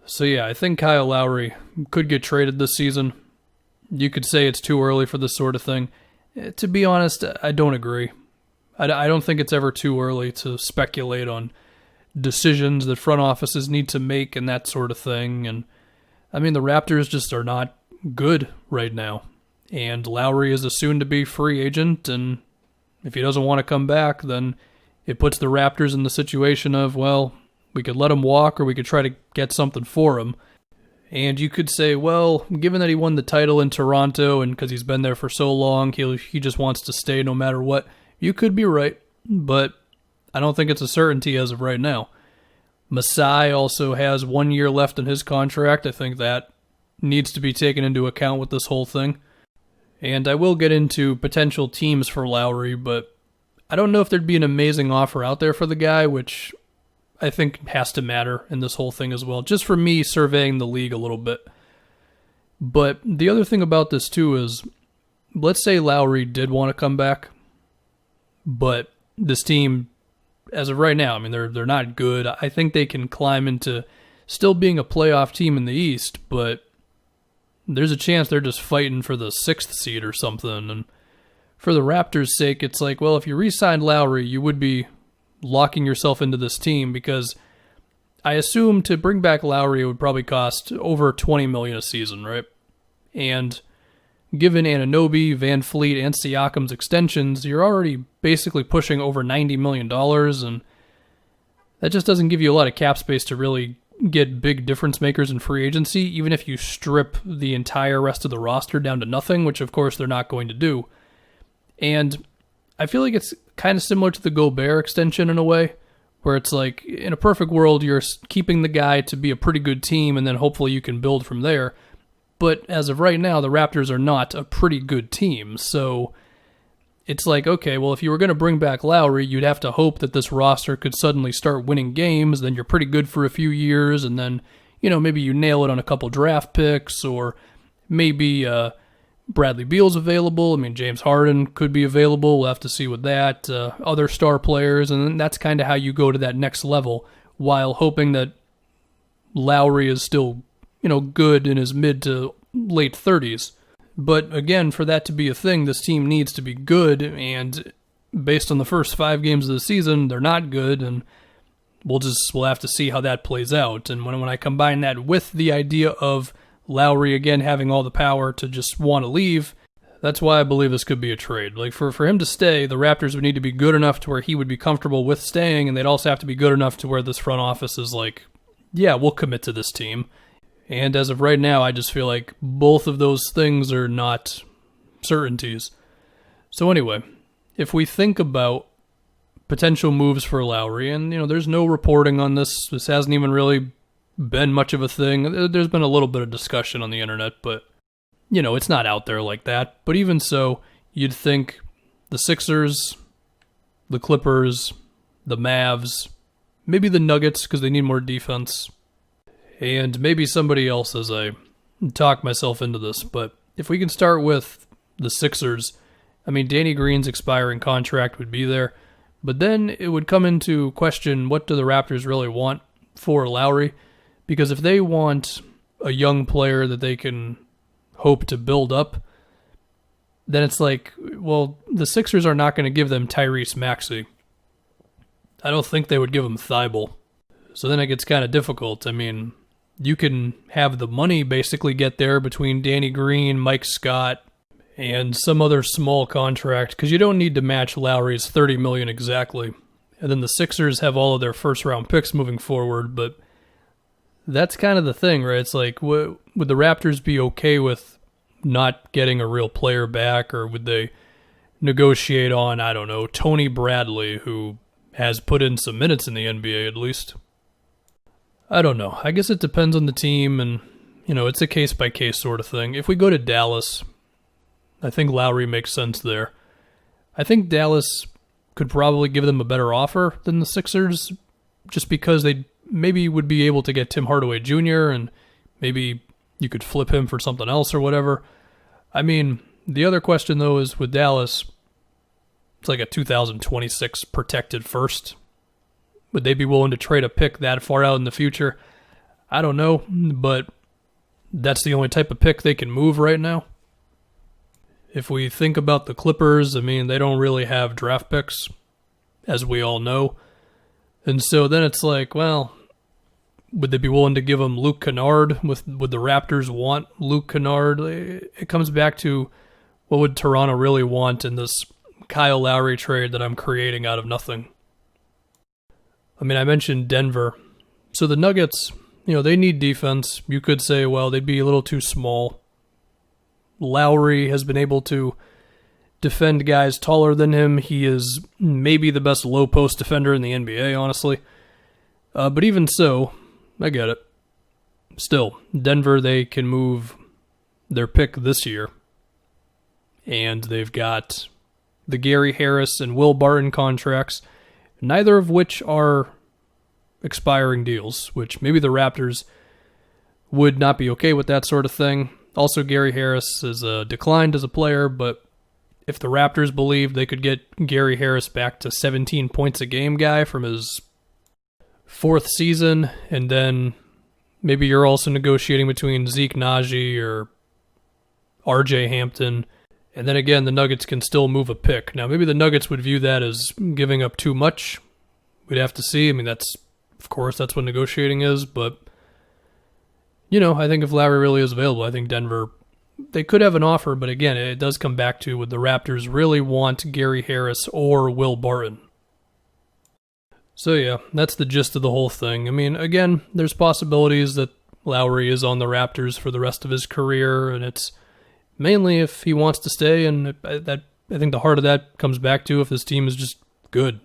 So yeah, I think Kyle Lowry could get traded this season. You could say it's too early for this sort of thing. To be honest, I don't agree. I don't think it's ever too early to speculate on decisions that front offices need to make and that sort of thing. And I mean, the Raptors just are not good right now. And Lowry is a soon-to-be free agent, and if he doesn't want to come back, then it puts the Raptors in the situation of, well, we could let him walk or we could try to get something for him. And you could say, well, given that he won the title in Toronto and because he's been there for so long, he just wants to stay no matter what. You could be right, but I don't think it's a certainty as of right now. Masai also has 1 year left in his contract. I think that needs to be taken into account with this whole thing. And I will get into potential teams for Lowry, but I don't know if there'd be an amazing offer out there for the guy, which I think has to matter in this whole thing as well, just for me surveying the league a little bit. But the other thing about this too is, let's say Lowry did want to come back, but this team, as of right now, I mean, they're not good. I think they can climb into still being a playoff team in the East, but there's a chance they're just fighting for the 6th seed or something. And for the Raptors' sake, it's like, well, if you re-signed Lowry, you would be locking yourself into this team, because I assume to bring back Lowry, it would probably cost over $20 million a season, right? And given Anunoby, Van Fleet, and Siakam's extensions, you're already basically pushing over $90 million, and that just doesn't give you a lot of cap space to really get big difference makers in free agency, even if you strip the entire rest of the roster down to nothing, which of course they're not going to do. And I feel like it's kind of similar to the Gobert extension in a way, where it's like, in a perfect world, you're keeping the guy to be a pretty good team, and then hopefully you can build from there. But as of right now, the Raptors are not a pretty good team, so it's like, okay, well, if you were going to bring back Lowry, you'd have to hope that this roster could suddenly start winning games, then you're pretty good for a few years, and then, maybe you nail it on a couple draft picks, or maybe Bradley Beal's available. I mean, James Harden could be available. We'll have to see with that. Other star players, and then that's kind of how you go to that next level, while hoping that Lowry is still, good in his mid to late 30s. But again, for that to be a thing, this team needs to be good, and based on the first 5 games of the season, they're not good, and we'll have to see how that plays out. And when I combine that with the idea of Lowry again having all the power to just want to leave, that's why I believe this could be a trade. Like, for him to stay, the Raptors would need to be good enough to where he would be comfortable with staying, and they'd also have to be good enough to where this front office is like, yeah, we'll commit to this team. And as of right now, I just feel like both of those things are not certainties. So anyway, if we think about potential moves for Lowry, and there's no reporting on this. This hasn't even really been much of a thing. There's been a little bit of discussion on the internet, but it's not out there like that. But even so, you'd think the Sixers, the Clippers, the Mavs, maybe the Nuggets because they need more defense, and maybe somebody else as I talk myself into this. But if we can start with the Sixers, I mean, Danny Green's expiring contract would be there, but then it would come into question, what do the Raptors really want for Lowry? Because if they want a young player that they can hope to build up, then it's like, well, the Sixers are not going to give them Tyrese Maxey. I don't think they would give him Thibault. So then it gets kind of difficult. I mean, you can have the money basically get there between Danny Green, Mike Scott, and some other small contract, because you don't need to match Lowry's $30 million exactly. And then the Sixers have all of their first-round picks moving forward, but that's kind of the thing, right? It's like, would the Raptors be okay with not getting a real player back, or would they negotiate on, I don't know, Tony Bradley, who has put in some minutes in the NBA at least? I don't know. I guess it depends on the team, and, it's a case-by-case sort of thing. If we go to Dallas, I think Lowry makes sense there. I think Dallas could probably give them a better offer than the Sixers, just because they maybe would be able to get Tim Hardaway Jr., and maybe you could flip him for something else or whatever. I mean, the other question, though, is with Dallas, it's like a 2026 protected first. Would they be willing to trade a pick that far out in the future? I don't know, but that's the only type of pick they can move right now. If we think about the Clippers, I mean, they don't really have draft picks, as we all know. And so then it's like, well, would they be willing to give him Luke Kennard? Would the Raptors want Luke Kennard? It comes back to what would Toronto really want in this Kyle Lowry trade that I'm creating out of nothing. I mean, I mentioned Denver. So the Nuggets, they need defense. You could say, well, they'd be a little too small. Lowry has been able to defend guys taller than him. He is maybe the best low post defender in the NBA, honestly. But even so, I get it. Still, Denver, they can move their pick this year. And they've got the Gary Harris and Will Barton contracts, neither of which are expiring deals, which maybe the Raptors would not be okay with that sort of thing. Also, Gary Harris has declined as a player, but if the Raptors believed they could get Gary Harris back to 17 points a game guy from his fourth season, and then maybe you're also negotiating between Zeke Naji or RJ Hampton, and then again, the Nuggets can still move a pick. Now, maybe the Nuggets would view that as giving up too much. We'd have to see. I mean, that's what negotiating is, but I think if Lowry really is available, I think Denver, they could have an offer, but again, it does come back to would the Raptors really want Gary Harris or Will Barton? So yeah, that's the gist of the whole thing. I mean, again, there's possibilities that Lowry is on the Raptors for the rest of his career, and it's mainly if he wants to stay, and I think the heart of that comes back to if this team is just good.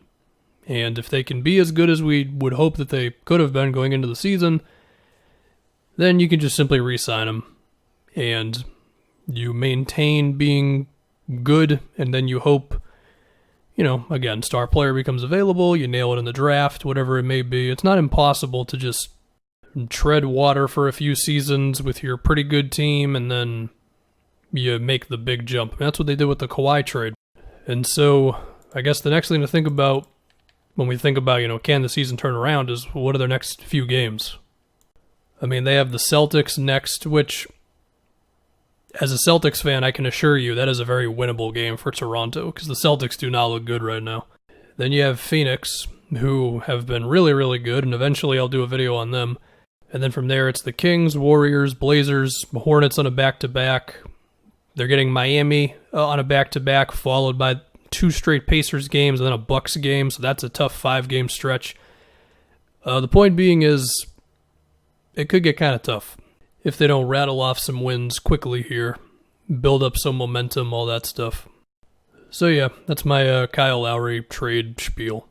And if they can be as good as we would hope that they could have been going into the season, then you can just simply re-sign him. And you maintain being good, and then you hope, again, star player becomes available, you nail it in the draft, whatever it may be. It's not impossible to just tread water for a few seasons with your pretty good team, and then you make the big jump. That's what they did with the Kawhi trade. And so I guess the next thing to think about when we think about, can the season turn around is what are their next few games? I mean, they have the Celtics next, which, as a Celtics fan, I can assure you that is a very winnable game for Toronto because the Celtics do not look good right now. Then you have Phoenix, who have been really, really good, and eventually I'll do a video on them. And then from there, it's the Kings, Warriors, Blazers, Hornets on a back-to-back. They're getting Miami on a back-to-back, followed by 2 straight Pacers games and then a Bucks game, so that's a tough 5-game stretch. The point being is, it could get kind of tough if they don't rattle off some wins quickly here, build up some momentum, all that stuff. So yeah, that's my Kyle Lowry trade spiel.